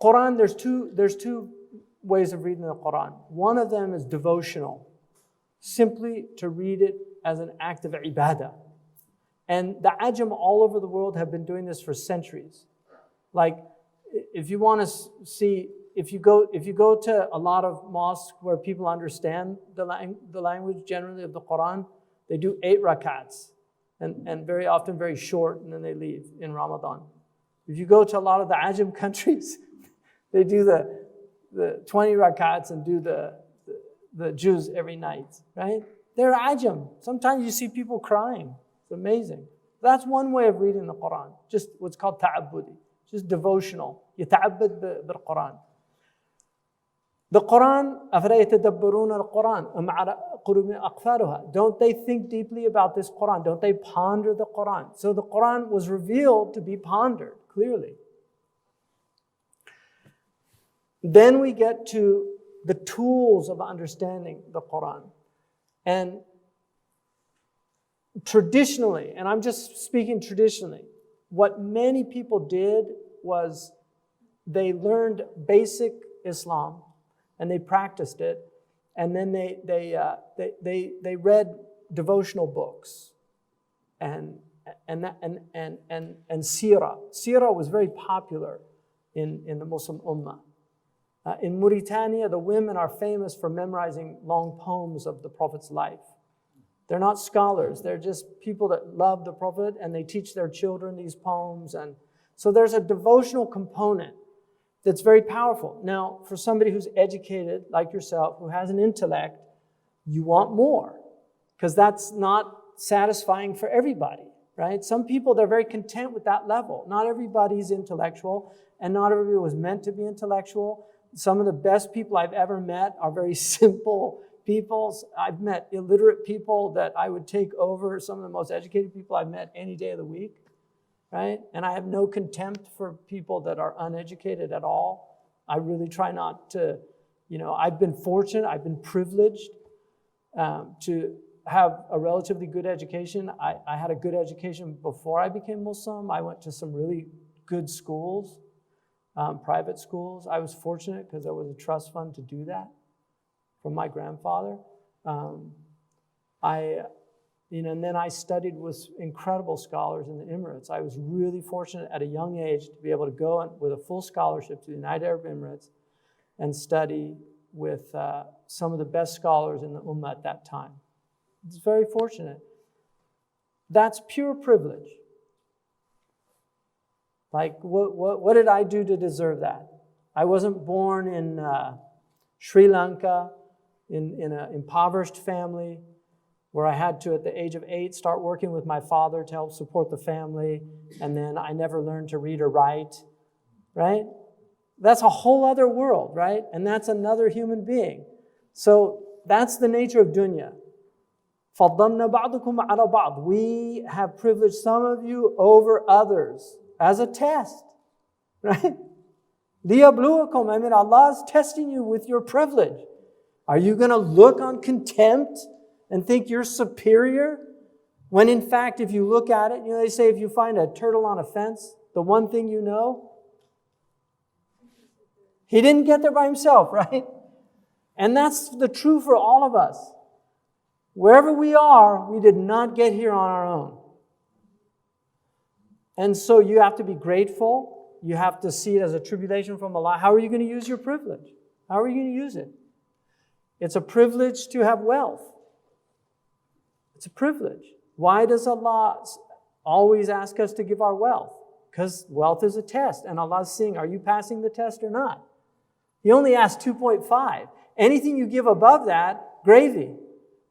Quran, there's two ways of reading the Quran. One of them is devotional, simply to read it as an act of ibadah. And the Ajam all over the world have been doing this for centuries. Like, if you want to see, if you go to a lot of mosques where people understand the language generally of the Quran, they do 8 rakats, and very often very short, and then they leave in Ramadan. If you go to a lot of the Ajam countries, they do the 20 rakats and do the juz every night, right? They're Ajam. Sometimes you see people crying. It's amazing. That's one way of reading the Quran, just what's called ta'abbudi, just devotional. يتعبد بالقرآن. The Quran, أَفَلَا يَتَدَبَّرُونَ الْقُرْآنَ أَمْ عَلَىٰ قُلُوبٍ أَقْفَالُهَا. Don't they think deeply about this Quran? Don't they ponder the Quran? So the Quran was revealed to be pondered, clearly. Then we get to the tools of understanding the Quran. And traditionally, and I'm just speaking traditionally, what many people did was they learned basic Islam and they practiced it, and then they read devotional books and seerah. Seerah was very popular in the Muslim Ummah. In Mauritania, the women are famous for memorizing long poems of the Prophet's life. They're not scholars. They're just people that love the Prophet, and they teach their children these poems. And so there's a devotional component that's very powerful. Now, for somebody who's educated like yourself, who has an intellect, you want more, because that's not satisfying for everybody, right? Some people, they're very content with that level. Not everybody's intellectual, and not everybody was meant to be intellectual. Some of the best people I've ever met are very simple people. I've met illiterate people that I would take over some of the most educated people I've met any day of the week, right? And I have no contempt for people that are uneducated at all. I really try not to, I've been fortunate, I've been privileged to have a relatively good education. I had a good education before I became Muslim. I went to some really good schools, private schools. I was fortunate because there was a trust fund to do that from my grandfather. And then I studied with incredible scholars in the Emirates. I was really fortunate at a young age to be able to go with a full scholarship to the United Arab Emirates and study with some of the best scholars in the Ummah at that time. It's very fortunate. That's pure privilege. Like, what did I do to deserve that? I wasn't born in Sri Lanka, in an impoverished family, where I had to, at the age of 8, start working with my father to help support the family, and then I never learned to read or write, right? That's a whole other world, right? And that's another human being. So that's the nature of dunya. فَضَّلْنَا بَعْضُكُمْ عَلَى بَعْضٍ. We have privileged some of you over others as a test, right? لِيَبْلُوَكُمْ. Allah is testing you with your privilege. Are you going to look on contempt and think you're superior? When in fact, if you look at it, they say if you find a turtle on a fence, the one thing you know, he didn't get there by himself, right? And that's the truth for all of us. Wherever we are, we did not get here on our own. And so you have to be grateful. You have to see it as a tribulation from Allah. How are you going to use your privilege? How are you going to use it? It's a privilege to have wealth. It's a privilege. Why does Allah always ask us to give our wealth? Because wealth is a test, and Allah is seeing, are you passing the test or not? He only asked 2.5. Anything you give above that, gravy.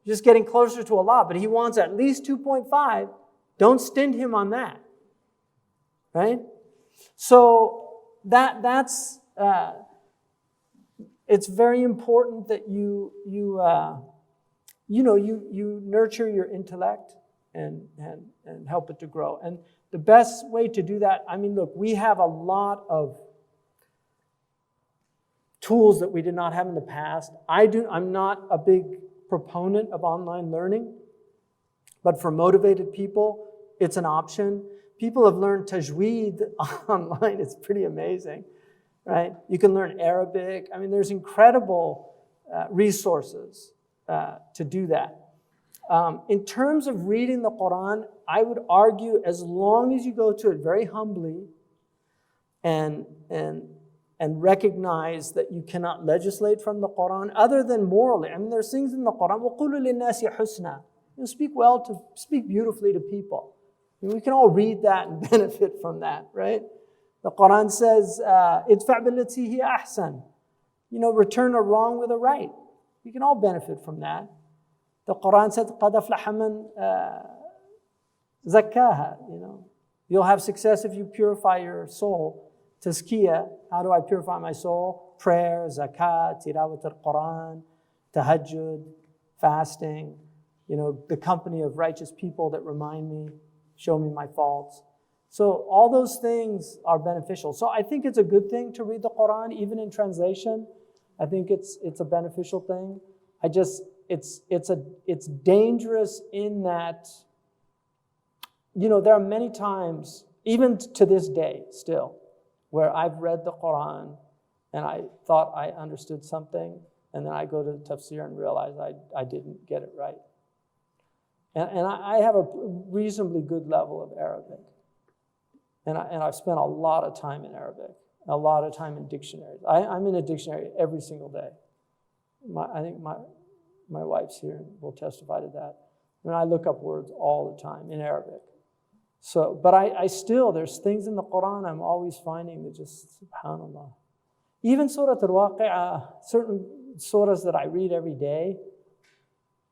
Just getting closer to Allah, but He wants at least 2.5. Don't stint Him on that. Right? So that's it's very important that you nurture your intellect and help it to grow. And the best way to do that, look, we have a lot of tools that we did not have in the past. I'm not a big proponent of online learning, but for motivated people, it's an option. People have learned tajweed online. It's pretty amazing. right? You can learn Arabic. I mean, there's incredible resources to do that. In terms of reading the Quran, I would argue as long as you go to it very humbly and recognize that you cannot legislate from the Quran other than morally. I mean, there's things in the Quran. وَقُولُوا لِلنَّاسِ حُسْنًا. Speak beautifully to people. And we can all read that and benefit from that, right? The Quran says, "Idfa' billati hiya ahsan." Return a wrong with a right. We can all benefit from that. The Quran said, قَدْ أَفْلَحَ مَنْ زَكَّاهَا. You'll have success if you purify your soul. Tazkiyah, how do I purify my soul? Prayer, zakat, tilawat al-Quran, tahajjud, fasting, the company of righteous people that remind me, show me my faults. So all those things are beneficial. So I think it's a good thing to read the Quran, even in translation. I think it's a beneficial thing. It's dangerous in that, there are many times, even to this day still, where I've read the Quran and I thought I understood something, and then I go to the Tafsir and realize I didn't get it right. And I have a reasonably good level of Arabic. And I've spent a lot of time in Arabic, a lot of time in dictionaries. I'm in a dictionary every single day. I think my wife's here and will testify to that. And I look up words all the time in Arabic. So, but I still, there's things in the Quran I'm always finding that just, subhanAllah. Even Surah Al-Waqi'ah, certain surahs that I read every day,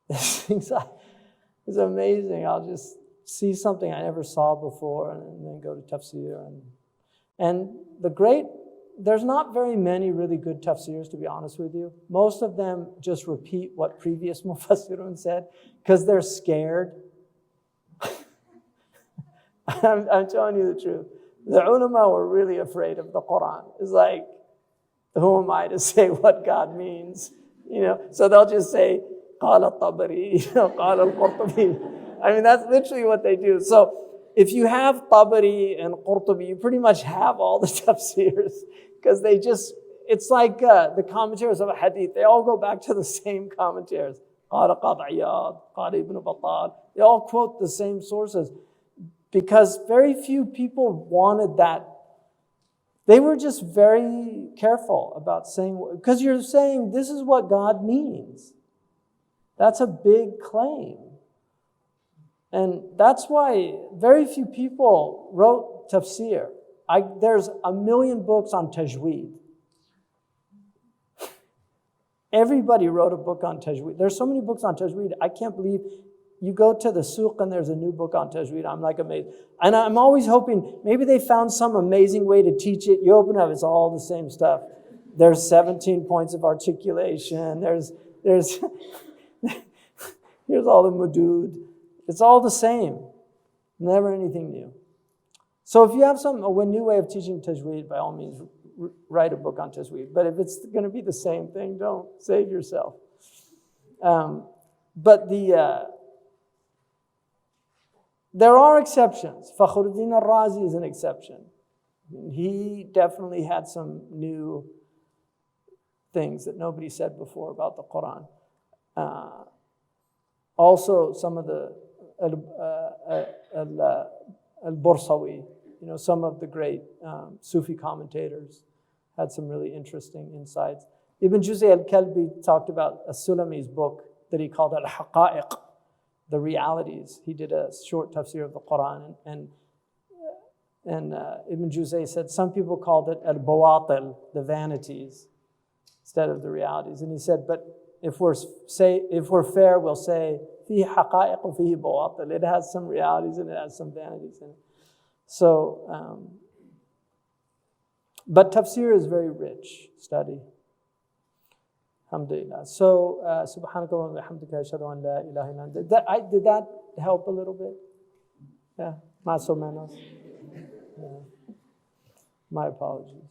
there's things it's amazing. I'll just see something I never saw before and then go to Tafsir. And there's not very many really good Tafsirs, to be honest with you. Most of them just repeat what previous Mufassirun said because they're scared. I'm telling you the truth. The ulama were really afraid of the Quran. It's like, who am I to say what God means? So they'll just say, قال الطبري, قال القرطبي. I mean, that's literally what they do. So if you have Tabari and Qurtubi, you pretty much have all the tafsirs because it's like the commentaries of a hadith. They all go back to the same commentaries. قال قاضي عياض, قال ابن بطال. They all quote the same sources because very few people wanted that. They were just very careful about saying, because you're saying this is what God means. That's a big claim. And that's why very few people wrote tafsir. There's 1 million books on tajweed. Everybody wrote a book on tajweed. There's so many books on tajweed. I can't believe you go to the suq and there's a new book on tajweed. I'm like amazed. And I'm always hoping maybe they found some amazing way to teach it. You open up, it's all the same stuff. There's 17 points of articulation. There's here's all the mudud. It's all the same. Never anything new. So if you have a new way of teaching tajweed, by all means, write a book on tajweed. But if it's going to be the same thing, don't. Save yourself. But there are exceptions. Fakhruddin al-Razi is an exception. He definitely had some new things that nobody said before about the Quran. Also, some of the al-Bursawi, some of the great Sufi commentators had some really interesting insights. Ibn Juzay al-Kalbi talked about As-Sulami's book that he called al-Haqa'iq, the realities. He did a short tafsir of the Quran, and Ibn Juzay said some people called it al-Bawatil, the vanities, instead of the realities. And he said, but if we're fair, we'll say فيه حقائق وفيه بواطل. It has some realities and it has some vanities in it. So, but tafsir is very rich study. Alhamdulillah. So, subhanakallah wa bihamdika ashhadu an la ilaha illa anta. Did that help a little bit? Yeah, más o menos. Yeah. My apologies.